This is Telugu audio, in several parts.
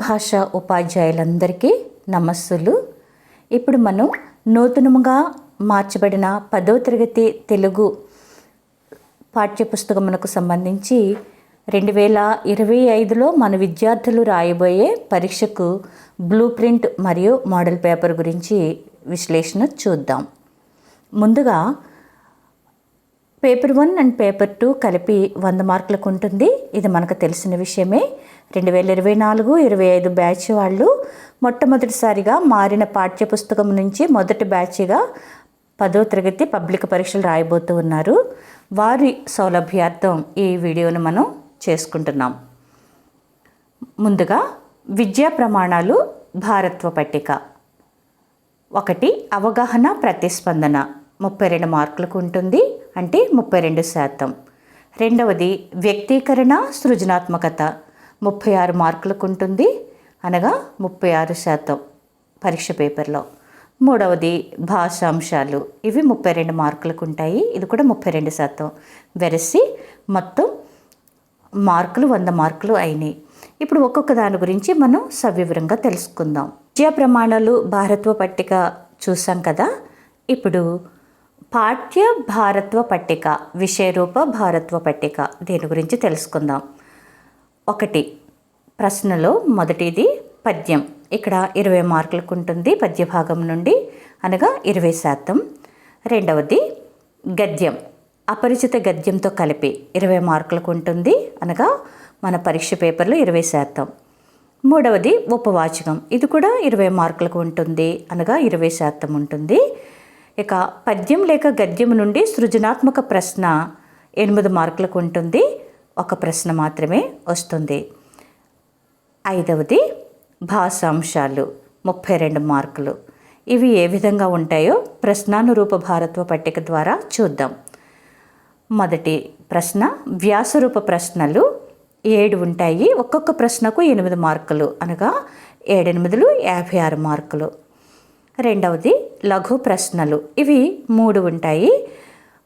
భాష ఉపాధ్యాయులందరికీ నమస్సులు. ఇప్పుడు మనం నూతనముగా మార్చబడిన 10వ తరగతి తెలుగు పాఠ్యపుస్తకమునకు సంబంధించి 2025లో మన విద్యార్థులు రాయబోయే పరీక్షకు బ్లూ ప్రింట్ మరియు మోడల్ పేపర్ గురించి విశ్లేషణ చూద్దాం. ముందుగా పేపర్ 1 అండ్ పేపర్ 2 కలిపి 100 మార్కులకు ఉంటుంది. ఇది మనకు తెలిసిన విషయమే. 2024-25 బ్యాచ్ వాళ్ళు మొట్టమొదటిసారిగా మారిన పాఠ్యపుస్తకం నుంచి మొదటి బ్యాచ్గా 10వ తరగతి పబ్లిక్ పరీక్షలు రాయబోతూ ఉన్నారు. వారి సౌలభ్యార్థం ఈ వీడియోను మనం చేసుకుంటున్నాం. ముందుగా విద్యా ప్రమాణాలు భారత్వ పట్టిక. 1 అవగాహన ప్రతిస్పందన 32 మార్కులకు ఉంటుంది, అంటే 32%. రెండవది వ్యక్తీకరణ సృజనాత్మకత 36 మార్కులకు ఉంటుంది, అనగా 36% పరీక్ష పేపర్లో. మూడవది భాషాంశాలు, ఇవి 32 మార్కులకు ఉంటాయి, ఇది కూడా 32%. వెరసి మొత్తం మార్కులు 100 మార్కులు అయినాయి. ఇప్పుడు ఒక్కొక్క దాని గురించి మనం సవివరంగా తెలుసుకుందాం. విద్యా ప్రమాణాలు భారత్వ పట్టిక చూసాం కదా. ఇప్పుడు పాఠ్య భారత్వ పట్టిక, విషయరూప భారత్వ పట్టిక, దీని గురించి తెలుసుకుందాం. 1 ప్రశ్నలో మొదటిది పద్యం. ఇక్కడ 20 మార్కులకు ఉంటుంది పద్య భాగం నుండి, అనగా 20%. రెండవది గద్యం, అపరిచిత గద్యంతో కలిపి 20 మార్కులకు ఉంటుంది, అనగా మన పరీక్ష పేపర్లో 20%. మూడవది ఉపవాచకం, ఇది కూడా 20 మార్కులకు ఉంటుంది, అనగా 20% ఉంటుంది. ఇక పద్యం లేక గద్యం నుండి సృజనాత్మక ప్రశ్న 8 మార్కులకు ఉంటుంది, ఒక ప్రశ్న మాత్రమే వస్తుంది. ఐదవది భాషాంశాలు 32 మార్కులు. ఇవి ఏ విధంగా ఉంటాయో ప్రశ్నానురూప భారత్వ పట్టిక ద్వారా చూద్దాం. మొదటి ప్రశ్న వ్యాసరూప ప్రశ్నలు 7 ఉంటాయి, ఒక్కొక్క ప్రశ్నకు 8 మార్కులు, అనగా 7×8 56 మార్కులు. రెండవది లఘు ప్రశ్నలు, ఇవి 3 ఉంటాయి,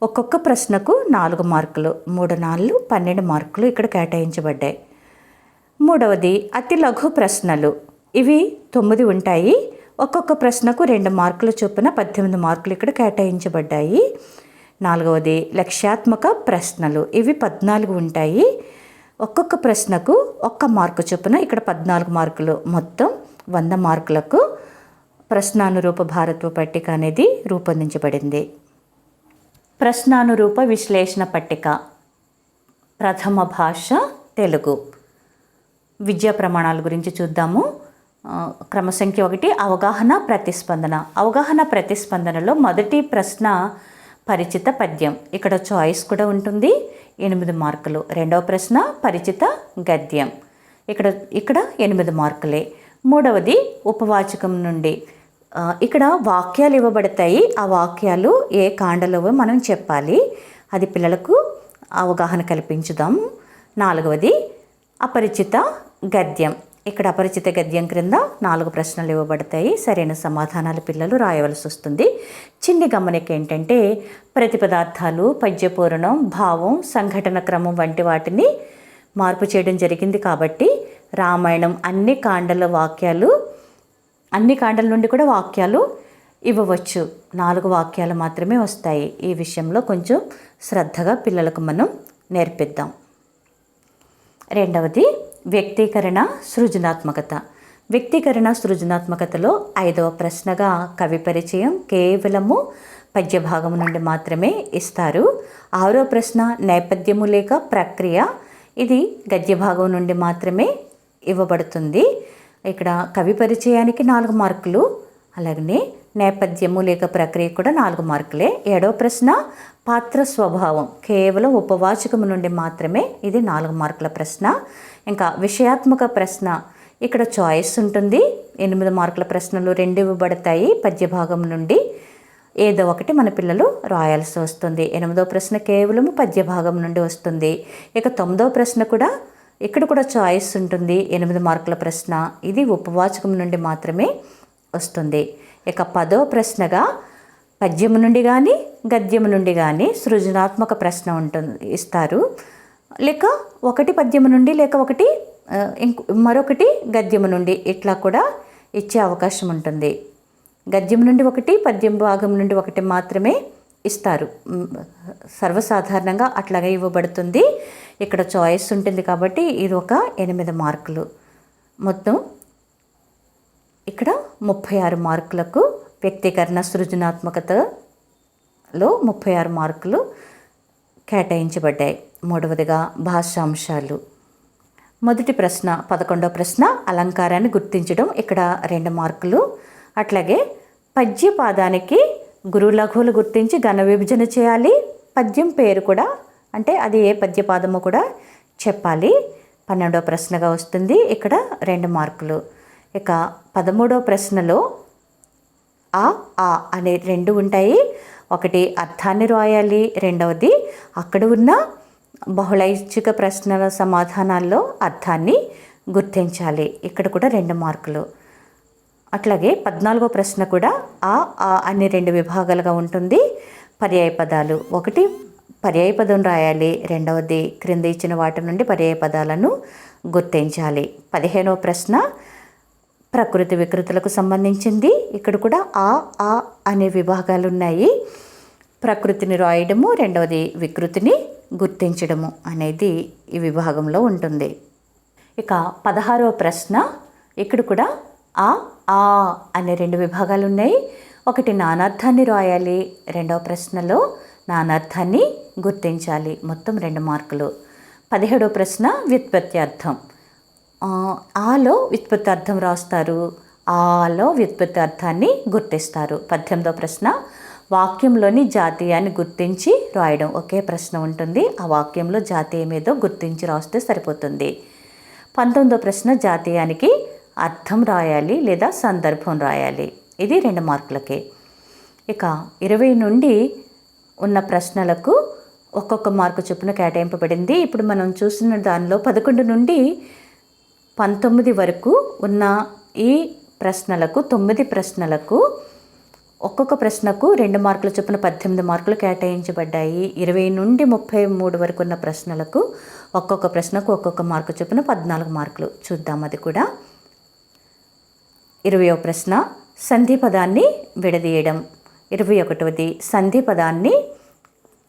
ఒక్కొక్క ప్రశ్నకు 4 మార్కులు, 3×4 12 మార్కులు ఇక్కడ కేటాయించబడ్డాయి. మూడవది అతి లఘు ప్రశ్నలు, ఇవి 9 ఉంటాయి, ఒక్కొక్క ప్రశ్నకు 2 మార్కుల చొప్పున 18 మార్కులు ఇక్కడ కేటాయించబడ్డాయి. నాలుగవది లక్ష్యాత్మక ప్రశ్నలు, ఇవి 14 ఉంటాయి, ఒక్కొక్క ప్రశ్నకు 1 మార్కు చొప్పున ఇక్కడ 14 మార్కులు, మొత్తం 100 మార్కులకు ప్రశ్నానురూప భారత్వ పట్టిక అనేది రూపొందించబడింది. ప్రశ్నానురూప విశ్లేషణ పట్టిక. ప్రథమ భాష తెలుగు. విద్యా ప్రమాణాల గురించి చూద్దాము. క్రమసంఖ్య 1 అవగాహన ప్రతిస్పందన. అవగాహన ప్రతిస్పందనలో మొదటి ప్రశ్న పరిచిత పద్యం, ఇక్కడ చాయిస్ కూడా ఉంటుంది, 8 మార్కులు. రెండవ ప్రశ్న పరిచిత గద్యం, ఇక్కడ 8 మార్కులే. మూడవది ఉపవాచకం నుండి, ఇక్కడ వాక్యాలు ఇవ్వబడతాయి, ఆ వాక్యాలు ఏ కాండలో మనం చెప్పాలి, అది పిల్లలకు అవగాహన కల్పించుదాము. నాలుగవది అపరిచిత గద్యం, ఇక్కడ అపరిచిత గద్యం క్రింద 4 ప్రశ్నలు ఇవ్వబడతాయి, సరైన సమాధానాలు పిల్లలు రాయవలసి వస్తుంది. చిన్ని గమనిక ఏంటంటే ప్రతిపదార్థాలు, పద్యపూరణం, భావం, సంఘటన క్రమం వంటి వాటిని మార్పు చేయడం జరిగింది. కాబట్టి రామాయణం అన్ని కాండల నుండి కూడా వాక్యాలు ఇవ్వవచ్చు, 4 వాక్యాలు మాత్రమే వస్తాయి. ఈ విషయంలో కొంచెం శ్రద్ధగా పిల్లలకు మనం నేర్పిద్దాం. రెండవది వ్యక్తీకరణ సృజనాత్మకత. వ్యక్తీకరణ సృజనాత్మకతలో 5వ ప్రశ్నగా కవి పరిచయం కేవలము పద్య భాగం నుండి మాత్రమే ఇస్తారు. 6వ ప్రశ్న నేపథ్యము లేక ప్రక్రియ, ఇది గద్య భాగం నుండి మాత్రమే ఇవ్వబడుతుంది. ఇక్కడ కవి పరిచయానికి 4 మార్కులు, అలాగనే నేపథ్యము లేక ప్రక్రియ కూడా 4 మార్కులే. 7వ ప్రశ్న పాత్ర స్వభావం, కేవలం ఉపవాచకము నుండి మాత్రమే, ఇది 4 మార్కుల ప్రశ్న. ఇంకా విషయాత్మక ప్రశ్న, ఇక్కడ చాయిస్ ఉంటుంది, 8 మార్కుల ప్రశ్నలు 2 ఇవ్వబడతాయి పద్య భాగం నుండి, ఏదో ఒకటి మన పిల్లలు రాయాల్సి వస్తుంది. 8వ ప్రశ్న కేవలము పద్య భాగం నుండి వస్తుంది. ఇక 9వ ప్రశ్న కూడా ఇక్కడ కూడా చాయిస్ ఉంటుంది, 8 మార్కుల ప్రశ్న, ఇది ఉపవాచకం నుండి మాత్రమే వస్తుంది. ఇక 10వ ప్రశ్నగా పద్యము నుండి కానీ గద్యము నుండి కానీ సృజనాత్మక ప్రశ్న ఇస్తారు. లేక 1 పద్యము నుండి లేక 1 మరొకటి గద్యము నుండి ఇట్లా కూడా ఇచ్చే అవకాశం ఉంటుంది. గద్యం నుండి ఒకటి, పద్యం భాగం నుండి ఒకటి మాత్రమే ఇస్తారు. సర్వసాధారణంగా అట్లాగే ఇవ్వబడుతుంది. ఇక్కడ చాయిస్ ఉంటుంది కాబట్టి ఇది ఒక 8 మార్కులు. మొత్తం ఇక్కడ 36 మార్కులకు వ్యక్తీకరణ సృజనాత్మకతలో 36 మార్కులు కేటాయించబడ్డాయి. మూడవదిగా భాషాంశాలు. మొదటి ప్రశ్న 11వ ప్రశ్న అలంకారాన్ని గుర్తించడం, ఇక్కడ 2 మార్కులు. అట్లాగే పద్యపాదానికి గురు లఘువులు గుర్తించి ఘన విభజన చేయాలి. పద్యం పేరు కూడా, అంటే అది ఏ పద్యపాదమో కూడా చెప్పాలి. 12వ ప్రశ్నగా వస్తుంది. ఇక్కడ 2 మార్కులు. ఇక 13వ ప్రశ్నలో ఆ అనే 2 ఉంటాయి. ఒకటి అర్థాన్ని రాయాలి, రెండవది అక్కడ ఉన్న బహుళైచ్ఛిక ప్రశ్నల సమాధానాల్లో అర్థాన్ని గుర్తించాలి. ఇక్కడ కూడా 2 మార్కులు. అట్లాగే 14వ ప్రశ్న కూడా ఆ అనే 2 విభాగాలుగా ఉంటుంది. పర్యాయ పదాలు, ఒకటి పర్యాయ పదం రాయాలి, రెండవది క్రింద ఇచ్చిన వాటి నుండి పర్యాయ పదాలను గుర్తించాలి. 15వ ప్రశ్న ప్రకృతి వికృతులకు సంబంధించింది. ఇక్కడ కూడా ఆ అనే విభాగాలు ఉన్నాయి. ప్రకృతిని రాయడము, రెండవది వికృతిని గుర్తించడము అనేది ఈ విభాగంలో ఉంటుంది. ఇక 16వ ప్రశ్న, ఇక్కడ కూడా ఆ అనే 2 విభాగాలు ఉన్నాయి. ఒకటి నానార్థాన్ని రాయాలి, రెండవ ప్రశ్నలో నానార్థాన్ని గుర్తించాలి. మొత్తం 2 మార్కులు. 17వ ప్రశ్న వ్యుత్పత్తి అర్థం. ఆలో వ్యుత్పత్తి అర్థం రాస్తారు, ఆలో వ్యుత్పత్తి అర్థాన్ని గుర్తిస్తారు. 18వ ప్రశ్న వాక్యంలోని జాతీయాన్ని గుర్తించి రాయడం. ఒకే ప్రశ్న ఉంటుంది, ఆ వాక్యంలో జాతీయం ఏదో గుర్తించి రాస్తే సరిపోతుంది. 19వ ప్రశ్న జాతీయానికి అర్థం రాయాలి లేదా సందర్భం రాయాలి. ఇది 2 మార్కులకే. ఇక 20 నుండి ఉన్న ప్రశ్నలకు ఒక్కొక్క మార్కు చొప్పున కేటాయింపబడింది. ఇప్పుడు మనం చూసిన దానిలో 11 నుండి 19 వరకు ఉన్న ఈ ప్రశ్నలకు 9 ప్రశ్నలకు ఒక్కొక్క ప్రశ్నకు 2 మార్కుల చొప్పున 18 మార్కులు కేటాయించబడ్డాయి. 20 నుండి 33 వరకు ఉన్న ప్రశ్నలకు ఒక్కొక్క ప్రశ్నకు ఒక్కొక్క మార్కు చొప్పున 14 మార్కులు. చూద్దాం అది కూడా. 20వ ప్రశ్న సంధి పదాన్ని విడదీయడం. 21వది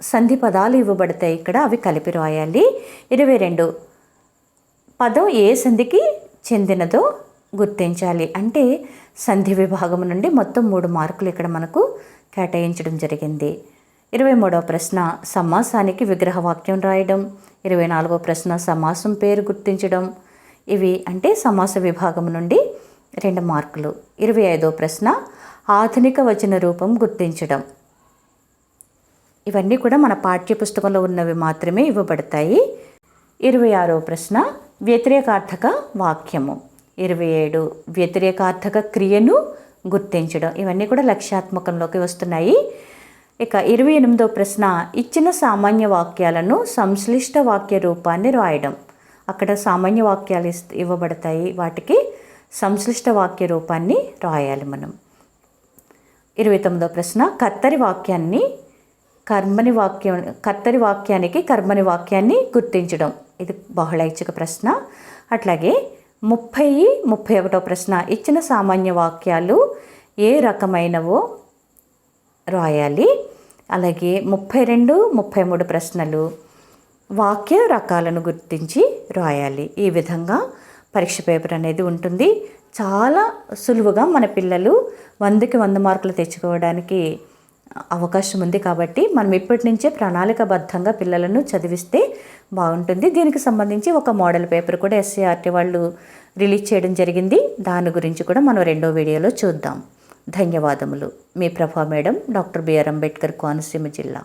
సంధి పదాలు ఇవ్వబడతాయి, ఇక్కడ అవి కలిపి రాయాలి. 22 పదం ఏ సంధికి చెందినదో గుర్తించాలి. అంటే సంధి విభాగం నుండి మొత్తం 3 మార్కులు ఇక్కడ మనకు కేటాయించడం జరిగింది. 23వ ప్రశ్న సమాసానికి విగ్రహవాక్యం రాయడం. 24వ ప్రశ్న సమాసం పేరు గుర్తించడం. ఇవి అంటే సమాస విభాగం నుండి 2 మార్కులు. 25వ ప్రశ్న ఆధునిక వచన రూపం గుర్తించడం. ఇవన్నీ కూడా మన పాఠ్యపుస్తకంలో ఉన్నవి మాత్రమే ఇవ్వబడతాయి. 26వ ప్రశ్న వ్యతిరేకార్థక వాక్యము. 27 వ్యతిరేకార్థక క్రియను గుర్తించడం. ఇవన్నీ కూడా లక్ష్యాత్మకంలోకి వస్తున్నాయి. ఇక 28వ ప్రశ్న ఇచ్చిన సామాన్య వాక్యాలను సంశ్లిష్ట వాక్య రూపాన్ని రాయడం. అక్కడ సామాన్య వాక్యాలు ఇవ్వబడతాయి, వాటికి సంశ్లిష్ట వాక్య రూపాన్ని రాయాలి మనం. 29వ ప్రశ్న కర్తరి వాక్యానికి కర్మని వాక్యాన్ని గుర్తించడం. ఇది బహుళైచ్ఛిక ప్రశ్న. అట్లాగే 31వ ప్రశ్న ఇచ్చిన సామాన్య వాక్యాలు ఏ రకమైనవో రాయాలి. అలాగే 32, 33 ప్రశ్నలు వాక్య రకాలను గుర్తించి రాయాలి. ఈ విధంగా పరీక్ష పేపర్ అనేది ఉంటుంది. చాలా సులువుగా మన పిల్లలు 100కి 100 మార్కులు తెచ్చుకోవడానికి అవకాశం ఉంది. కాబట్టి మనం ఇప్పటి నుంచే ప్రణాళికాబద్ధంగా పిల్లలను చదివిస్తే బాగుంటుంది. దీనికి సంబంధించి ఒక మోడల్ పేపర్ కూడా ఎస్సీఆర్టీ వాళ్ళు రిలీజ్ చేయడం జరిగింది. దాని గురించి కూడా మనం 2వ వీడియోలో చూద్దాం. ధన్యవాదములు. మీ Prabha madam, doctor BR Ambedkar Konaseema జిల్లా.